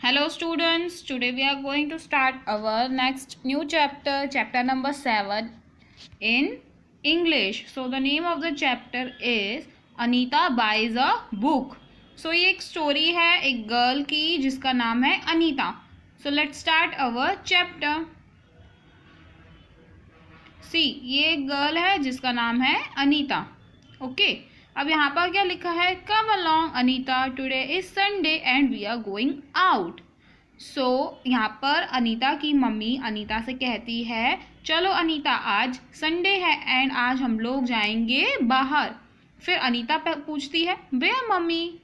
Hello students, today we are going to start our next new chapter, chapter number 7 in English. So the name of the chapter is Anita buys a book. So ये एक story है एक girl की जिसका नाम है Anita. So let's start our chapter. See, ये एक गर्ल है जिसका नाम है अनीता. ओके अब यहाँ पर क्या लिखा है, come along Anita, today is Sunday and we are going out. So यहाँ पर अनीता की मम्मी अनीता से कहती है, चलो अनीता आज संडे है एंड आज हम लोग जाएंगे बाहर. फिर अनीता पूछती है, वेयर मम्मी.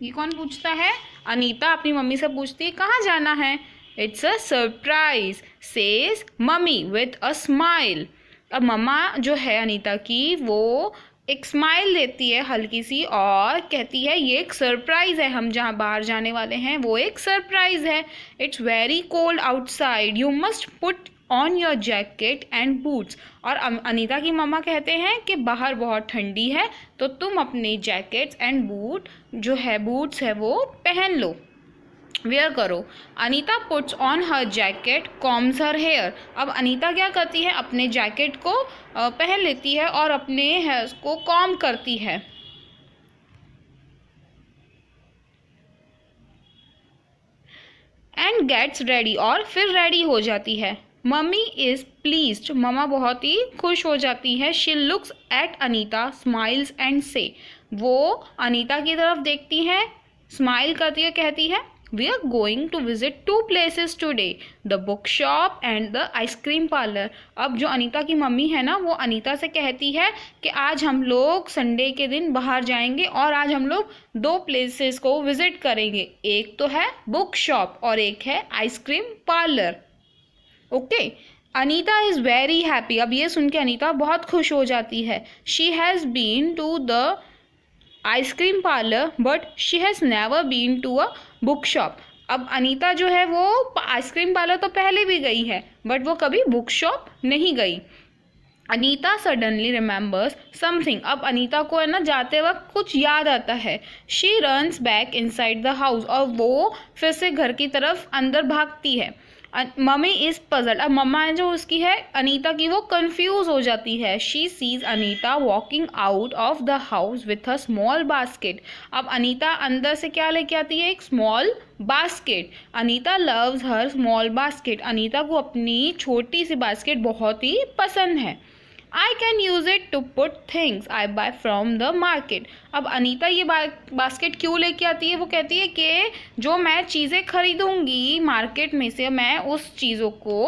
ये कौन पूछता है? अनीता अपनी मम्मी से पूछती है कहाँ जाना है. It's a surprise, says mummy with a smile. अब मम्मा जो है अनीता की वो एक स्माइल देती है हल्की सी और कहती है ये एक सरप्राइज है, हम जहाँ बाहर जाने वाले हैं वो एक सरप्राइज है. It's very cold outside, you must put on your jacket and boots. और अनीता की मम्मा कहते हैं कि बाहर बहुत ठंडी है तो तुम अपने जैकेट्स एंड बूट्स है वो पहन लो, वेयर करो. Anita puts on her jacket, combs her hair. अब अनीता क्या करती है, अपने जैकेट को पहन लेती है और अपने हेयर्स को कॉम करती है. एंड गेट्स रेडी, और फिर रेडी हो जाती है. मम्मी इज प्लीज्ड, मम्मा बहुत ही खुश हो जाती है. She looks at Anita, smiles and से, वो अनीता की तरफ देखती है, स्माइल करती है, कहती है we are going to visit two places today, the book shop and the ice cream parlor. अब जो अनीता की मम्मी है ना वो अनीता से कहती है कि आज हम लोग संडे के दिन बाहर जाएंगे और आज हम लोग दो प्लेसेस को विजिट करेंगे. एक तो है बुक शॉप और एक है ice cream parlour. Okay Anita is very happy. अब ये सुन के अनीता बहुत खुश हो जाती है. She has been to the ice cream parlour but she has never been to a book shop. अब अनीता जो है वो आइसक्रीम पार्लर तो पहले भी गई है बट वो कभी बुक शॉप नहीं गई. Anita suddenly remembers something. अब अनीता को है ना जाते वक्त कुछ याद आता है. She runs back inside the house, और वो फिर से घर की तरफ अंदर भागती है. Mummy is puzzled. अब मम्मा जो उसकी है अनीता की वो कंफ्यूज हो जाती है. She sees Anita walking out of the house with a small basket. अब अनीता अंदर से क्या लेके आती है, एक small basket. Anita loves her small basket. Anita को अपनी छोटी सी बास्केट बहुत ही पसंद है. I can use it to put things I buy from the market. अब अनीता ये बास्केट क्यों लेके आती है, वो कहती है कि जो मैं चीज़ें खरीदूंगी मार्केट में से मैं उस चीज़ों को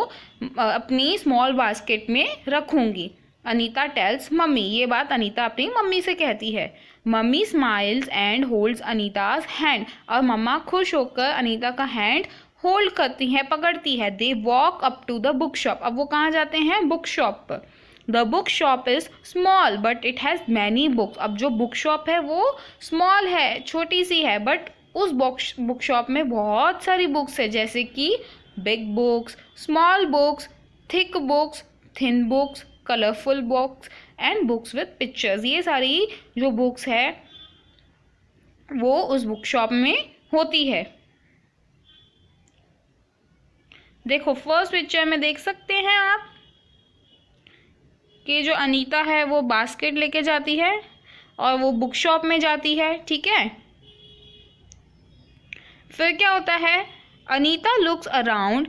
अपनी स्मॉल बास्केट में रखूंगी. अनीता टेल्स मम्मी, ये बात अनीता अपनी मम्मी से कहती है. Mummy smiles and holds Anita's hand. और मम्मा खुश होकर अनीता का हैंड होल्ड करती है, पकड़ती है. They walk up to the book shop. अब वो कहाँ जाते हैं, बुक शॉप पर. The book shop is small but it has many books. अब जो बुक शॉप है वो स्मॉल है, छोटी सी है, बट उस बुक शॉप में बहुत सारी बुक्स है, जैसे कि big books, small books, thick books, thin books, colourful books and books with pictures. ये सारी जो बुक्स है वो उस बुक शॉप में होती है. देखो फर्स्ट पिक्चर में देख सकते हैं आप कि जो अनीता है वो बास्केट लेके जाती है और वो बुक शॉप में जाती है. ठीक है, फिर क्या होता है, Anita looks around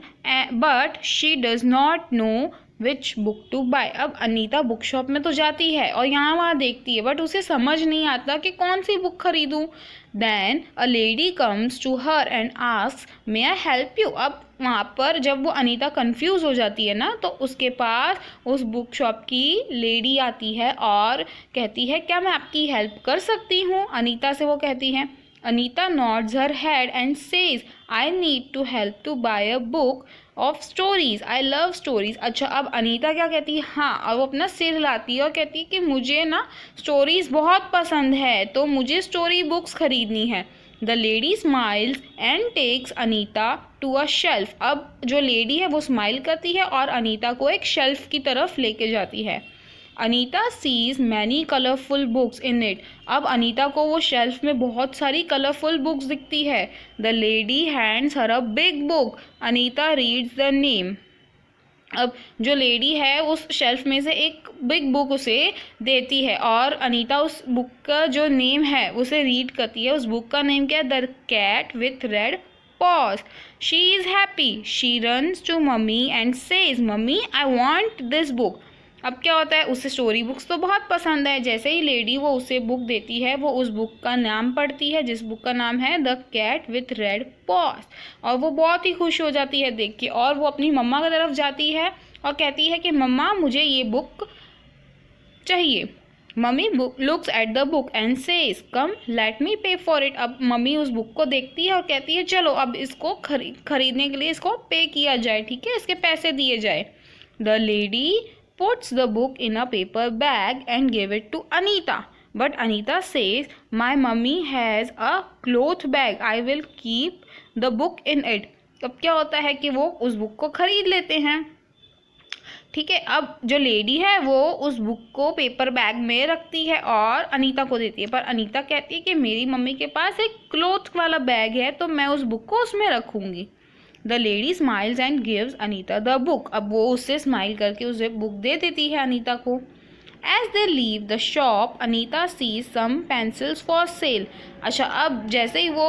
but she does not know which book to buy. अब अनीता बुक शॉप में तो जाती है और यहाँ वहाँ देखती है बट उसे समझ नहीं आता कि कौन सी बुक खरीदूँ. Then a lady comes to her and asks may I help you. अब वहाँ पर जब वो अनीता कंफ्यूज हो जाती है ना तो उसके पास उस बुक शॉप की लेडी आती है और कहती है क्या मैं आपकी हेल्प कर सकती हूँ. अनीता से वो कहती है. Anita nods her head and says I need to help to buy a book of stories, I love stories. अच्छा अब अनीता क्या कहती है, हाँ, और वो अपना सिर हिलाती है और कहती है कि मुझे ना स्टोरीज बहुत पसंद है तो मुझे स्टोरी बुक्स खरीदनी है. The lady smiles and takes Anita to a shelf. अब जो लेडी है वो स्माइल करती है और अनीता को एक शेल्फ की तरफ लेके जाती है. Anita sees many colourful books in it. अब अनीता को वो शेल्फ में बहुत सारी कलरफुल बुक्स दिखती है। The lady hands her a big book. Anita reads the name. अब जो लेडी है उस शेल्फ में से एक बिग बुक उसे देती है और अनीता उस बुक का जो नेम है उसे रीड करती है। उस बुक का नेम क्या है? The cat with red paws. She is happy. She runs to mummy and says, "Mummy, I want this book." अब क्या होता है, उसे स्टोरी बुक्स तो बहुत पसंद है। जैसे ही लेडी वो उसे बुक देती है वो उस बुक का नाम पढ़ती है, जिस बुक का नाम है the cat with red paws, और वो बहुत ही खुश हो जाती है देख के, और वो अपनी मम्मा की तरफ जाती है और कहती है कि मम्मा मुझे ये बुक चाहिए। Mummy looks at the book and says, come let me पे फॉर इट। अब मम्मी उस बुक को देखती है और कहती है चलो अब इसको खरीदने के लिए इसको पे किया जाए, ठीक है, इसके पैसे दिए जाए। The lady puts the book in a paper bag and give it to Anita, but Anita says, my mummy has a cloth bag, I will keep the book in it. अब क्या होता है कि वो उस बुक को खरीद लेते हैं, ठीक है। अब जो लेडी है वो उस बुक को पेपर बैग में रखती है और अनीता को देती है, पर अनीता कहती है कि मेरी मम्मी के पास एक क्लोथ वाला बैग है तो मैं उस बुक को उसमें रखूँगी। The lady smiles and gives Anita the book. अब वो उससे स्माइल करके उसे बुक दे देती है अनीता को। As they leave the shop Anita sees some pencils for sale. अच्छा, अब जैसे ही वो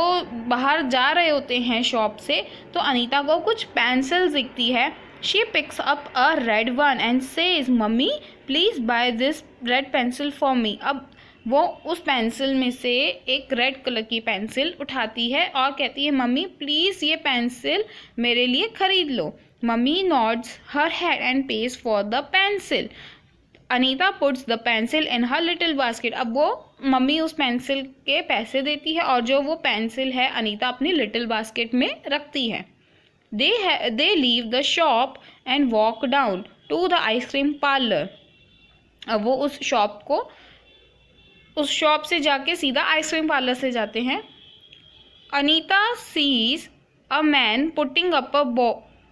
बाहर जा रहे होते हैं शॉप से तो अनीता को कुछ पेंसिल्स दिखती है। She picks up a red one and says, "Mummy, please buy this red pencil for me." अब वो उस पेंसिल में से एक रेड कलर की पेंसिल उठाती है और कहती है मम्मी प्लीज़ ये पेंसिल मेरे लिए खरीद लो। Mummy nods her head and pays for the pencil. Anita puts the pencil in her little basket. अब वो मम्मी उस पेंसिल के पैसे देती है और जो वो पेंसिल है अनीता अपनी लिटिल बास्केट में रखती है। They leave the shop and walk down to the ice cream parlor. अब वो उस शॉप से जाके सीधा आइसक्रीम पार्लर से जाते हैं। Anita sees a man putting up a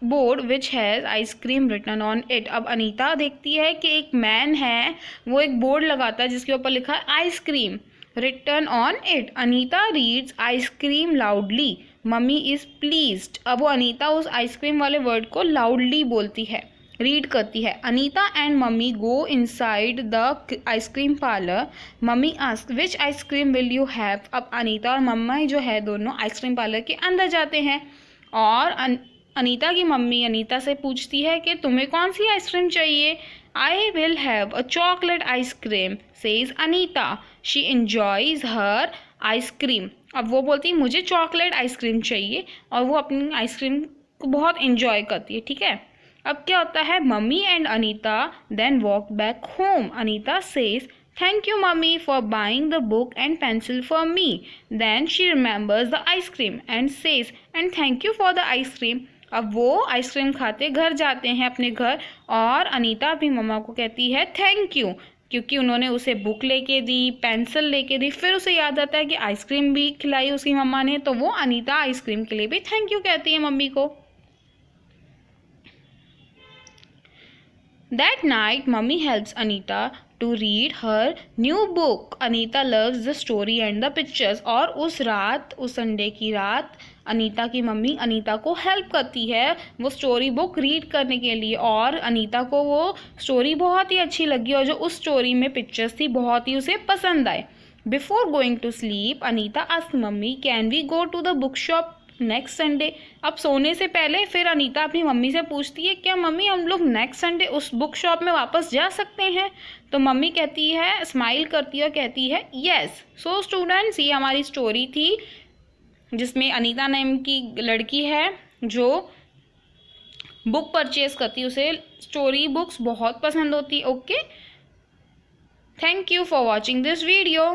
board which has ice cream written on it. अब अनीता देखती है कि एक मैन है वो एक बोर्ड लगाता है जिसके ऊपर लिखा है ice cream written on it. Anita reads ice cream loudly, mummy is pleased. अब वो अनीता उस आइसक्रीम वाले वर्ड को लाउडली बोलती है, रीड करती है। Anita and mummy go inside the ice cream parlour. Mummy ask which ice cream will you have. अब अनीता और मम्मा जो है दोनों आइसक्रीम पार्लर के अंदर जाते हैं और अनीता की मम्मी अनीता से पूछती है कि तुम्हें कौन सी आइसक्रीम चाहिए। I will have a chocolate ice cream says Anita, she enjoys her ice cream. अब वो बोलती है मुझे चॉकलेट आइसक्रीम चाहिए और वो अपनी आइसक्रीम को बहुत एंजॉय करती है, ठीक है। अब क्या होता है, mummy and Anita then walk back home. Anita says thank you mummy for buying the book and pencil for me. Then she remembers the ice cream and says and thank you for the ice cream. अब वो ice cream खाते घर जाते हैं अपने घर और अनीता अपनी मम्मा को कहती है थैंक यू, क्योंकि उन्होंने उसे बुक लेके दी, पेंसिल लेके दी। फिर उसे याद आता है कि आइसक्रीम भी खिलाई उसकी मम्मा ने, तो वो अनीता आइसक्रीम के लिए भी थैंक यू कहती है मम्मी को। That night, Mummy helps Anita to read her new book. Anita loves the story and the pictures. और उस संडे की रात अनीता की मम्मी अनीता को हेल्प करती है वो स्टोरी बुक रीड करने के लिए, और अनीता को वो स्टोरी बहुत ही अच्छी लगी और जो उस स्टोरी में पिक्चर्स थी बहुत ही उसे पसंद आए। Before going to sleep Anita asked mummy can we go to the book shop next Sunday. अब सोने से पहले फिर अनीता अपनी मम्मी से पूछती है क्या मम्मी हम लोग नेक्स्ट संडे उस बुक शॉप में वापस जा सकते हैं। तो मम्मी कहती है, स्माइल करती है और कहती है यस। सो स्टूडेंट्स, ये हमारी स्टोरी थी जिसमें अनीता नाम की लड़की है जो बुक परचेज करती है, उसे स्टोरी बुक्स बहुत पसंद होती। Okay, thank you for watching this video.